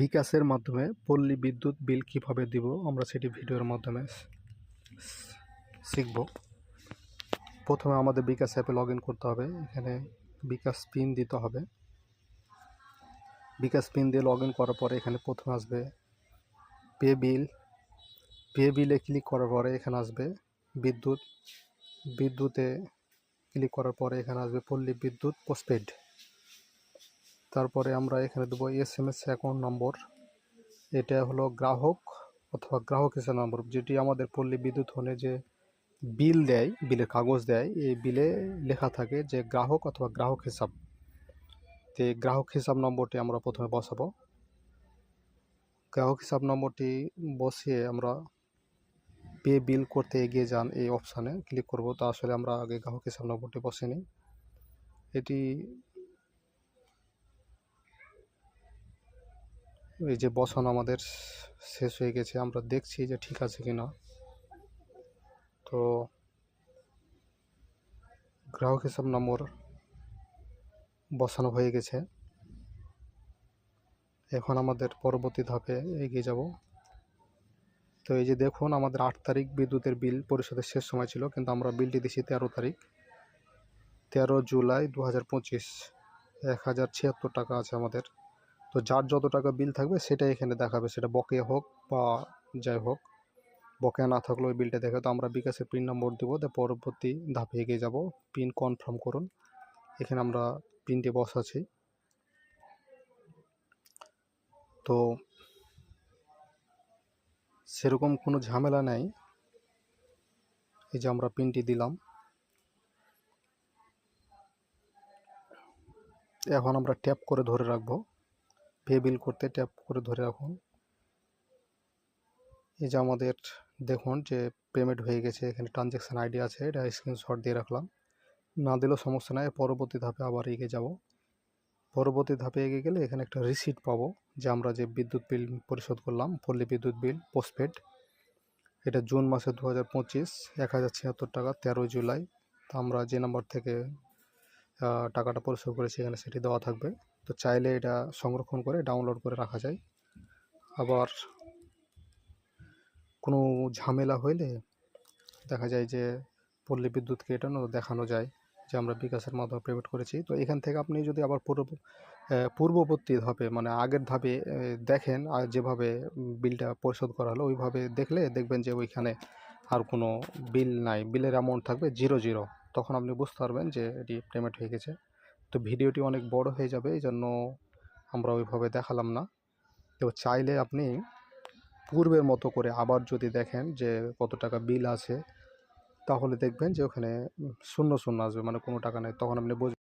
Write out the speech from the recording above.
বিকাশের মাধ্যমে পল্লী বিদ্যুৎ বিল কীভাবে দিব আমরা সেটি ভিডিওর মাধ্যমে শিখব। প্রথমে আমাদের বিকাশ অ্যাপে লগ ইন করতে হবে। এখানে বিকাশ পিন দিতে হবে। বিকাশ পিন দিয়ে লগ ইন করার পরে এখানে প্রথমে আসবে পে বিল। পে বিলে ক্লিক করার পরে এখানে আসবে বিদ্যুতে ক্লিক করার পরে এখানে আসবে পল্লী বিদ্যুৎ পোস্টপেড। তারপরে আমরা এখানে দেবো SMS অ্যাকাউন্ট নম্বর। এটা হলো গ্রাহক অথবা গ্রাহক হিসাব নম্বর, যেটি আমাদের পল্লী বিদ্যুৎ হলে যে বিল দেয়, বিলের কাগজ দেয়, এই বিলে লেখা থাকে যে গ্রাহক অথবা গ্রাহক হিসাব। তো গ্রাহক হিসাব নম্বরটি আমরা প্রথমে বসাবো। গ্রাহক হিসাব নম্বরটি বসিয়ে আমরা পে বিল করতে এগিয়ে যান এই অপশানে ক্লিক করব। তো আসলে আমরা আগে গ্রাহক হিসাব নম্বরটি বসে নিই। এটি এই যে বসানো আমাদের শেষ হয়ে গেছে, আমরা দেখছি যে ঠিক আছে কিনা। তো গ্রাহক হিসাব নম্বর বসানো হয়ে গেছে। এখন আমাদের পরবর্তী ধাপে এগিয়ে যাব। তো এই যে দেখুন, আমাদের 8 তারিখ বিদ্যুতের বিল পরিশোধের শেষ সময় ছিল, কিন্তু আমরা বিলটি দিছি 13 তারিখ, 13 জুলাই 2025। 1076 টাকা আছে আমাদের। তো যার যত টাকা বিল থাকবে সেটাই এখানে দেখাবে, সেটা বকেয়া হোক বা যাই হোক। বকেয়া না থাকলেও ওই বিলটা দেখে। তো আমরা বিকাশের পিন নম্বর দেবো, পরবর্তী ধাপে এগিয়ে যাব। পিন কনফার্ম করুন। এখানে আমরা পিনটি বসাচ্ছি। তো সেরকম কোনো ঝামেলা নেই। এই যে আমরা পিনটি দিলাম। এখন আমরা ট্যাপ করে ধরে রাখবো। পে বিল করতে ট্যাপ করে ধরে রাখুন। এই যে আমাদের দেখুন যে পেমেন্ট হয়ে গেছে। এখানে ট্রানজ্যাকশান আইডি আছে, এটা স্ক্রিনশট দিয়ে রাখলাম। না দিলেও সমস্যা নাই। পরবর্তী ধাপে আবার এগিয়ে যাব। পরবর্তী ধাপে এগিয়ে গেলে এখানে একটা রিসিট পাবো, যে আমরা যে বিদ্যুৎ বিল পরিশোধ করলাম, পল্লী বিদ্যুৎ বিল পোস্টপেড। এটা জুন মাসে 2025, 1076 টাকা, 13 জুলাই। তো আমরা যে নাম্বার থেকে টাকাটা পরিশোধ করেছি এখানে সেটি দেওয়া থাকবে। তো চাইলে এটা সংরক্ষণ করে ডাউনলোড করে রাখা যায়। আবার কোনো ঝামেলা হইলে দেখা যায় যে পল্লী বিদ্যুৎকে এটা দেখানো যায় যে আমরা বিকাশের মাধ্যমে পেমেন্ট করেছি। তো এখান থেকে আপনি যদি আবার পূর্ববর্তী ধাপে মানে আগের ধাপে দেখেন, আর যেভাবে বিলটা পরিশোধ করা হলো ওইভাবে দেখলে দেখবেন যে ওইখানে আর কোনো বিল নাই, বিলের অ্যামাউন্ট থাকবে 00। তখন আপনি বুঝতে পারবেন যে এটি পেমেন্ট হয়ে গেছে। তো ভিডিওটি অনেক বড় হয়ে যাবে, এই জন্য আমরা ওইভাবে দেখালাম না। তো চাইলে আপনি পূর্বের মতো করে আবার যদি দেখেন যে কত টাকা বিল আছে, তাহলে দেখবেন যে ওখানে শূন্য শূন্য আসবে, মানে কোনো টাকা নেই। তখন আপনি বুঝবেন